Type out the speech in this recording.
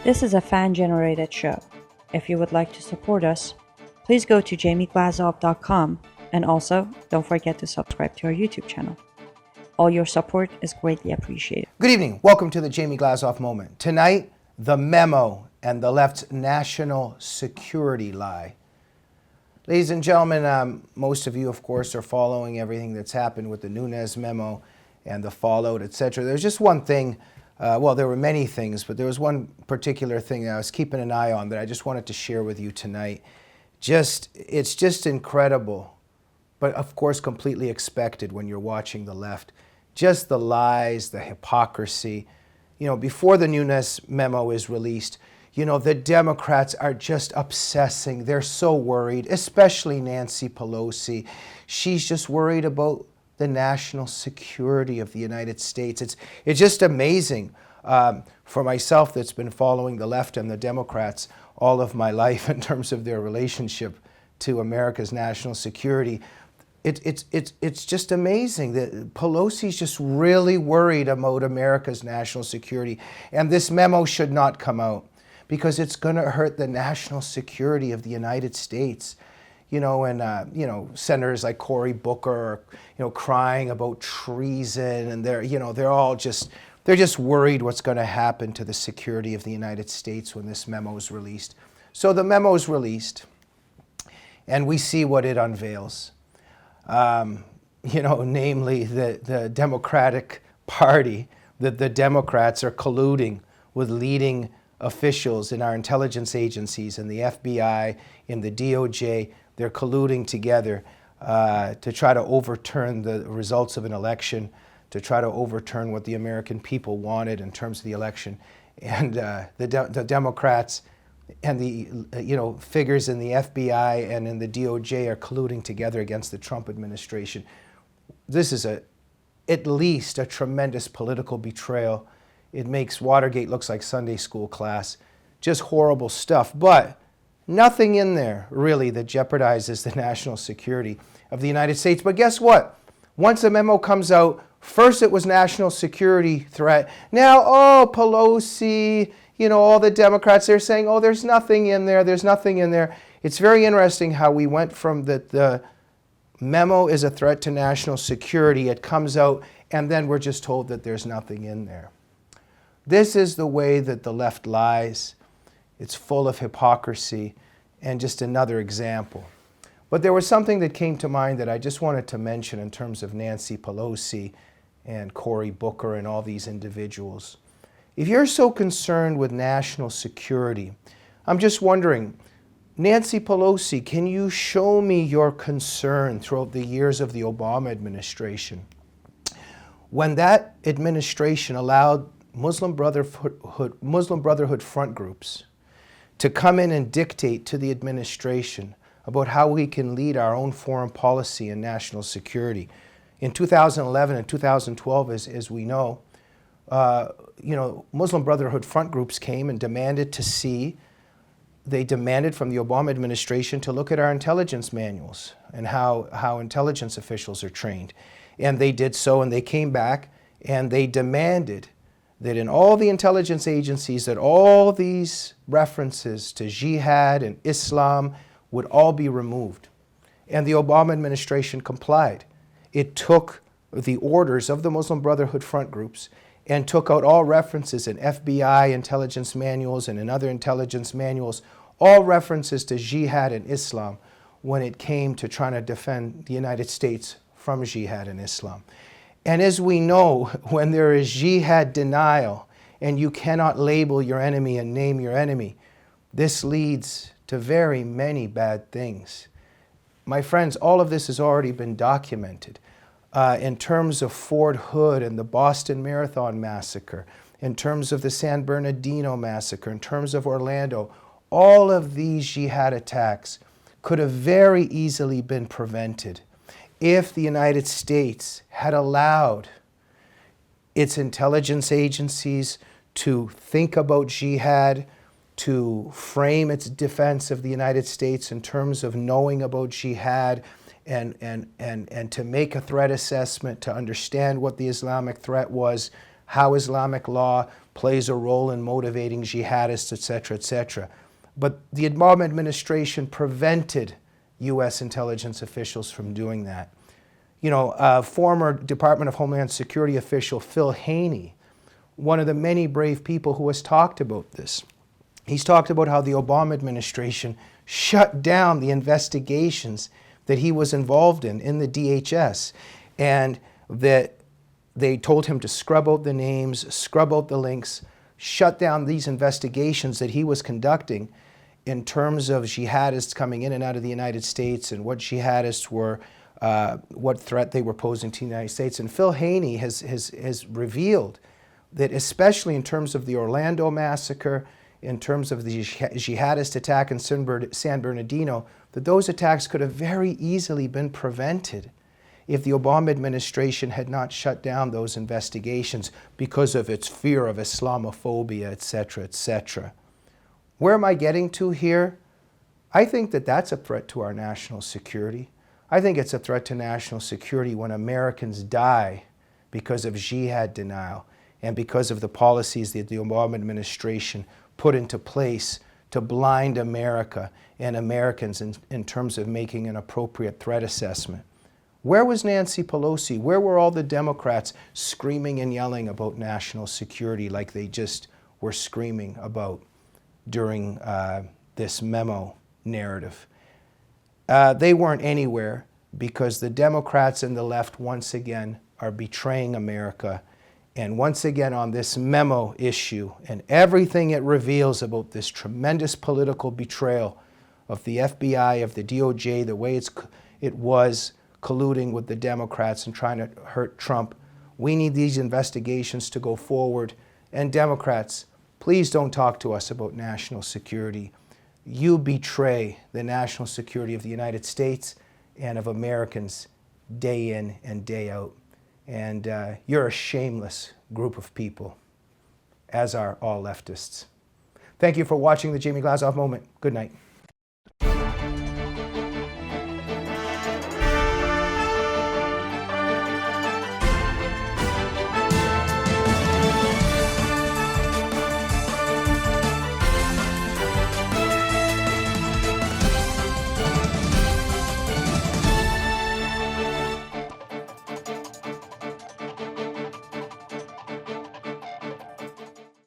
This is a fan-generated show. If you would like to support us, please go to jamieglazov.com and also don't forget to subscribe to our YouTube channel. All your support is greatly appreciated. Good evening. Welcome to the Jamie Glazov Moment. Tonight, the memo and the left's national security lie. Ladies and gentlemen, most of you, of course, are following everything that's happened with the Nunes memo and the fallout, etc. There's just one thing, well, there were many things, but there was one particular thing that I was keeping an eye on that I just wanted to share with you tonight. It's just incredible, but of course completely expected when you're watching the left. Just the lies, the hypocrisy. You know, before the Nunes memo is released, you know, the Democrats are just obsessing. They're so worried, especially Nancy Pelosi. She's just worried about the national security of the United States. It's just amazing for myself that's been following the left and the Democrats all of my life in terms of their relationship to America's national security. It's just amazing that Pelosi's just really worried about America's national security. And this memo should not come out because it's going to hurt the national security of the United States. You know, and, you know, senators like Cory Booker are, you know, crying about treason, and they're just worried what's going to happen to the security of the United States when this memo is released. So the memo is released, and we see what it unveils. You know, namely the Democratic Party, that the Democrats are colluding with leading officials in our intelligence agencies, in the FBI, in the DOJ. They're colluding together to try to overturn the results of an election, to try to overturn what the American people wanted in terms of the election. And the Democrats and the figures in the FBI and in the DOJ are colluding together against the Trump administration. This is at least a tremendous political betrayal. It makes Watergate look like Sunday school class. Just horrible stuff. But nothing in there really that jeopardizes the national security of the United States. But guess what? Once a memo comes out, first it was national security threat. Now, oh, Pelosi, you know, all the Democrats, they're saying, oh, there's nothing in there, there's nothing in there. It's very interesting how we went from the memo is a threat to national security, it comes out, and then we're just told that there's nothing in there. This is the way that the left lies. It's full of hypocrisy, and just another example. But there was something that came to mind that I just wanted to mention in terms of Nancy Pelosi and Cory Booker and all these individuals. If you're so concerned with national security, I'm just wondering, Nancy Pelosi, can you show me your concern throughout the years of the Obama administration? When that administration allowed Muslim Brotherhood front groups to come in and dictate to the administration about how we can lead our own foreign policy and national security. In 2011 and 2012, as we know, Muslim Brotherhood front groups came and demanded they demanded from the Obama administration to look at our intelligence manuals and how intelligence officials are trained. And they did so, and they came back and they demanded that in all the intelligence agencies, that all these references to jihad and Islam would all be removed. And the Obama administration complied. It took the orders of the Muslim Brotherhood front groups and took out all references in FBI intelligence manuals and in other intelligence manuals, all references to jihad and Islam when it came to trying to defend the United States from jihad and Islam. And as we know, when there is jihad denial and you cannot label your enemy and name your enemy, this leads to very many bad things. My friends, all of this has already been documented in terms of Fort Hood and the Boston Marathon massacre, in terms of the San Bernardino massacre, in terms of Orlando. All of these jihad attacks could have very easily been prevented if the United States had allowed its intelligence agencies to think about jihad, to frame its defense of the United States in terms of knowing about jihad, and to make a threat assessment, to understand what the Islamic threat was, how Islamic law plays a role in motivating jihadists, etc., etc. But the Obama administration prevented U.S. intelligence officials from doing that. You know, former Department of Homeland Security official Phil Haney, one of the many brave people who has talked about this. He's talked about how the Obama administration shut down the investigations that he was involved in the DHS, and that they told him to scrub out the names, scrub out the links, shut down these investigations that he was conducting in terms of jihadists coming in and out of the United States and what jihadists were, what threat they were posing to the United States. And Phil Haney has revealed that, especially in terms of the Orlando massacre, in terms of the jihadist attack in San Bernardino, that those attacks could have very easily been prevented if the Obama administration had not shut down those investigations because of its fear of Islamophobia, etc., etc. Where am I getting to here? I think that that's a threat to our national security. I think it's a threat to national security when Americans die because of jihad denial and because of the policies that the Obama administration put into place to blind America and Americans in terms of making an appropriate threat assessment. Where was Nancy Pelosi? Where were all the Democrats screaming and yelling about national security like they just were screaming about during this memo narrative? They weren't anywhere because the Democrats and the left once again are betraying America. And once again on this memo issue and everything it reveals about this tremendous political betrayal of the FBI, of the DOJ, the way it was colluding with the Democrats and trying to hurt Trump. We need these investigations to go forward. And Democrats, please don't talk to us about national security. You betray the national security of the United States and of Americans day in and day out. And you're a shameless group of people, as are all leftists. Thank you for watching the Jamie Glazov Moment. Good night.